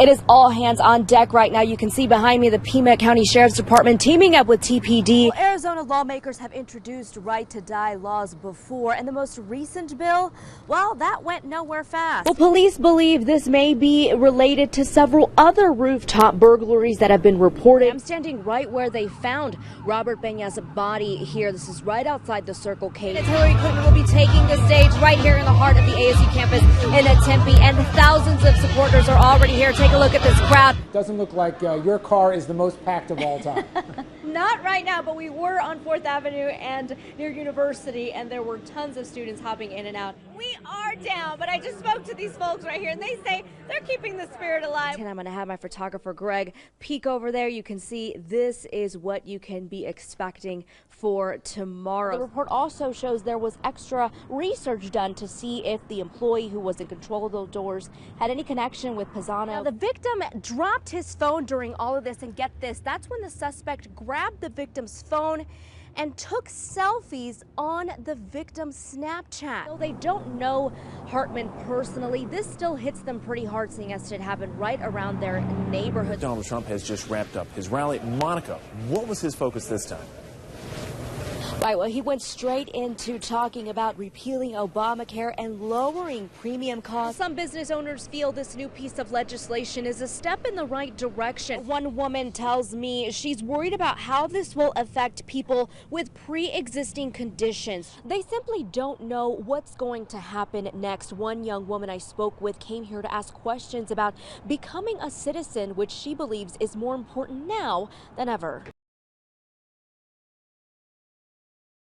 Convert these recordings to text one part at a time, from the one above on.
It is all hands on deck right now. You can see behind me the Pima County Sheriff's Department teaming up with TPD. Well, Arizona lawmakers have introduced right to die laws before, and the most recent bill, well, that went nowhere fast. Well, police believe this may be related to several other rooftop burglaries that have been reported. I'm standing right where they found Robert Peña's body here. This is right outside the Circle K. Hillary Clinton will be taking the stage right here in the heart of the ASU campus in Tempe, and thousands of supporters are already here. Take a look at this crowd. Doesn't look like your car is the most packed of all time. Not right now, but we were on 4th Avenue and near University, and there were tons of students hopping in and out. We are down, but I just spoke to these folks right here, and they say they're keeping the spirit alive. And I'm going to have my photographer, Greg, peek over there. You can see this is what you can be expecting for tomorrow. The report also shows there was extra research done to see if the employee who was in control of those doors had any connection with Pisano. Now, the victim dropped his phone during all of this, and get this, that's when the suspect grabbed the victim's phone and took selfies on the victim's Snapchat. Though they don't know Hartman personally, this still hits them pretty hard, seeing as it happened right around their neighborhood. Donald Trump has just wrapped up his rally at Monaco. What was his focus this time? Right, well, he went straight into talking about repealing Obamacare and lowering premium costs. Some business owners feel this new piece of legislation is a step in the right direction. One woman tells me she's worried about how this will affect people with pre-existing conditions. They simply don't know what's going to happen next. One young woman I spoke with came here to ask questions about becoming a citizen, which she believes is more important now than ever.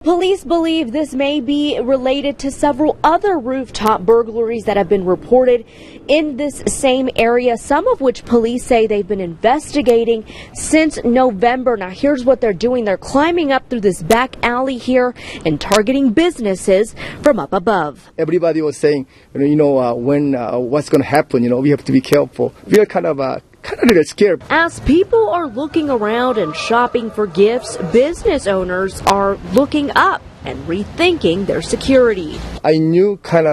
Police believe this may be related to several other rooftop burglaries that have been reported in this same area, some of which police say they've been investigating since November. Now, here's what they're doing. They're climbing up through this back alley here and targeting businesses from up above. Everybody was saying, when what's going to happen, we have to be careful. We are kind of a little scared. As people are looking around and shopping for gifts, business owners are looking up and rethinking their security. I knew they're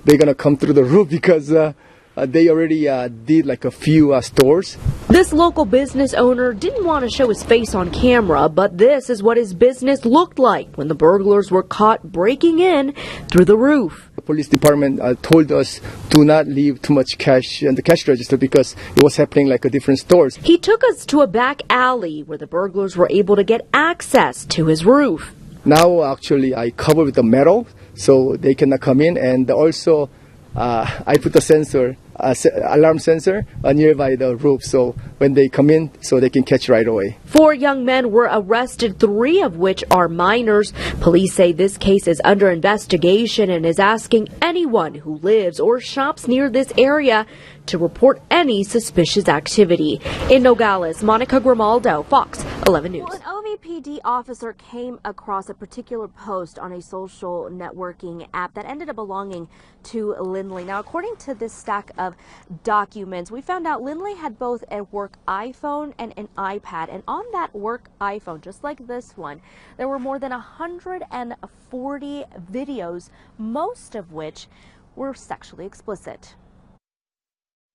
going to come through the roof because they already did like a few stores. This local business owner didn't want to show his face on camera, but this is what his business looked like when the burglars were caught breaking in through the roof. The police department told us do not leave too much cash in the cash register because it was happening like at different stores. He took us to a back alley where the burglars were able to get access to his roof. Now actually I cover with the metal so they cannot come in, and also I put the sensor, alarm sensor nearby the roof, so when they come in, so they can catch right away. 4 young men were arrested, 3 of which are minors. Police say this case is under investigation and is asking anyone who lives or shops near this area to report any suspicious activity. In Nogales, Monica Grimaldo, Fox 11 News. Well, an OVPD officer came across a particular post on a social networking app that ended up belonging to Lindley. Now, according to this stack of documents, we found out Lindley had both a work iPhone and an iPad. And on that work iPhone, just like this one, there were more than 140 videos, most of which were sexually explicit.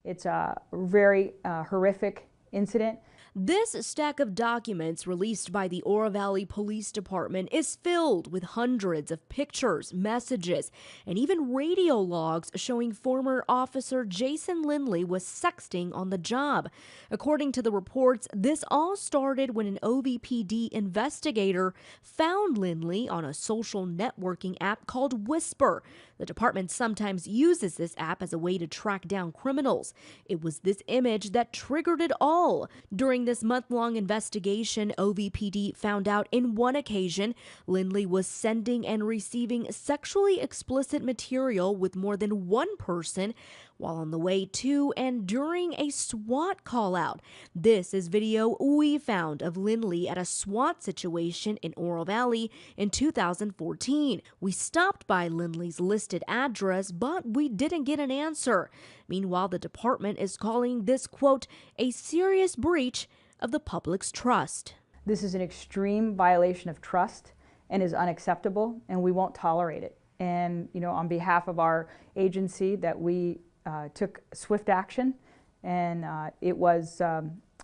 It's a very horrific incident. This stack of documents released by the Oro Valley Police Department is filled with hundreds of pictures, messages, and even radio logs showing former officer Jason Lindley was sexting on the job. According to the reports, this all started when an OVPD investigator found Lindley on a social networking app called Whisper. The department sometimes uses this app as a way to track down criminals. It was this image that triggered it all. During this month-long investigation, OVPD found out in one occasion Lindley was sending and receiving sexually explicit material with more than one person while on the way to and during a SWAT call-out. This is video we found of Lindley at a SWAT situation in Oro Valley in 2014. We stopped by Lindley's listed address, but we didn't get an answer. Meanwhile, the department is calling this, quote, a serious breach of the public's trust. This is an extreme violation of trust and is unacceptable, and we won't tolerate it. And, on behalf of our agency, that we took swift action and it was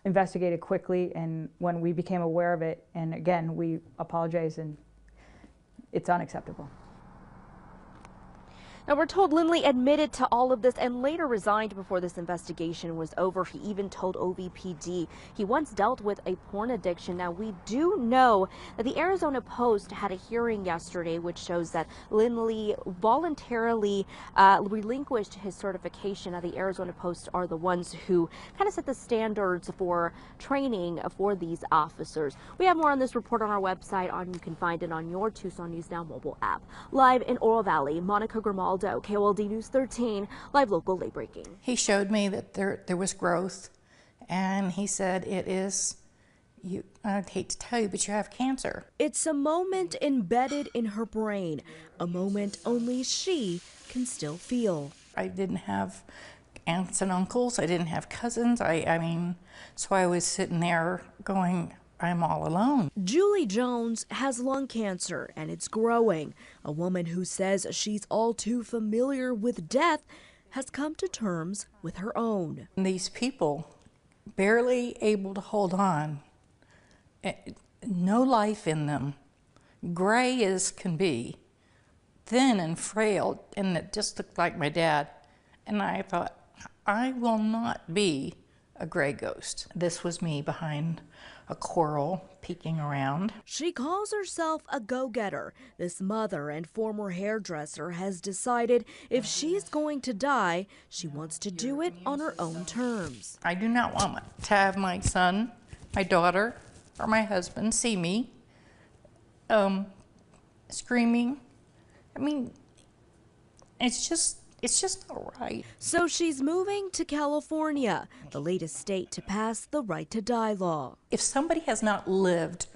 investigated quickly, and when we became aware of it, and again, we apologize, and it's unacceptable. Now, we're told Lindley admitted to all of this and later resigned before this investigation was over. He even told OVPD he once dealt with a porn addiction. Now, we do know that the Arizona Post had a hearing yesterday which shows that Lindley voluntarily relinquished his certification. Now, the Arizona Post are the ones who kind of set the standards for training for these officers. We have more on this report on our website. You can find it on your Tucson News Now mobile app. Live in Oro Valley, Monica Grimaldo, KOLD News 13, live local, late breaking. He showed me that there was growth, and he said, it is, I'd hate to tell you, but you have cancer. It's a moment embedded in her brain, a moment only she can still feel. I didn't have aunts and uncles, I didn't have cousins, I mean, so I was sitting there going, I'm all alone. Julie Jones has lung cancer, and it's growing. A woman who says she's all too familiar with death has come to terms with her own. These people, barely able to hold on, no life in them, gray as can be, thin and frail, and it just looked like my dad. And I thought, I will not be a gray ghost. This was me behind a coral peeking around. She calls herself a go-getter. This mother and former hairdresser has decided if she's going to die, she wants to do it on her own terms. I do not want to have my son, my daughter, or my husband see me screaming. I mean, it's just not right. So she's moving to California, the latest state to pass the right to die law. If somebody has not lived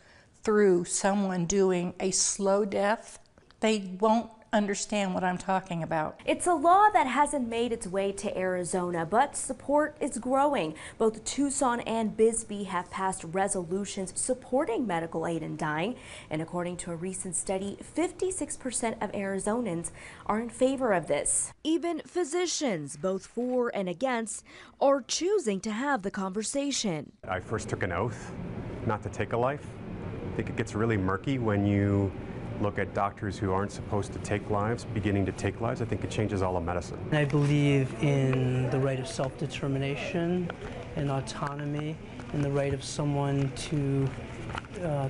through someone doing a slow death, they won't understand what I'm talking about. It's a law that hasn't made its way to Arizona, but support is growing. Both Tucson and Bisbee have passed resolutions supporting medical aid in dying. And according to a recent study, 56% of Arizonans are in favor of this. Even physicians, both for and against, are choosing to have the conversation. I first took an oath not to take a life. I think it gets really murky when you look at doctors who aren't supposed to take lives beginning to take lives. I think it changes all of medicine. I believe in the right of self-determination and autonomy, and the right of someone to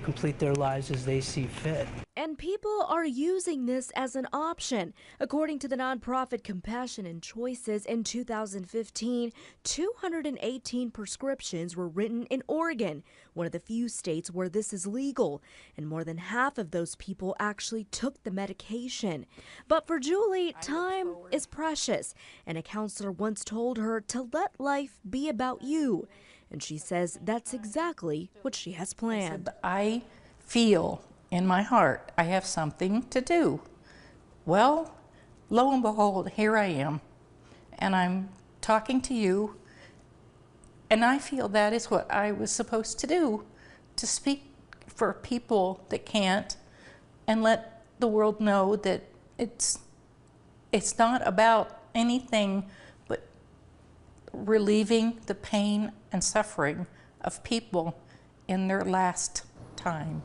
complete their lives as they see fit. And people are using this as an option. According to the nonprofit Compassion and Choices, in 2015, 218 prescriptions were written in Oregon, one of the few states where this is legal. And more than half of those people actually took the medication. But for Julie, time is precious. And a counselor once told her to let life be about you. And she says that's exactly what she has planned. I feel in my heart I have something to do. Well, lo and behold, here I am, and I'm talking to you, and I feel that is what I was supposed to do, to speak for people that can't, and let the world know that it's not about anything but relieving the pain and suffering of people in their last time.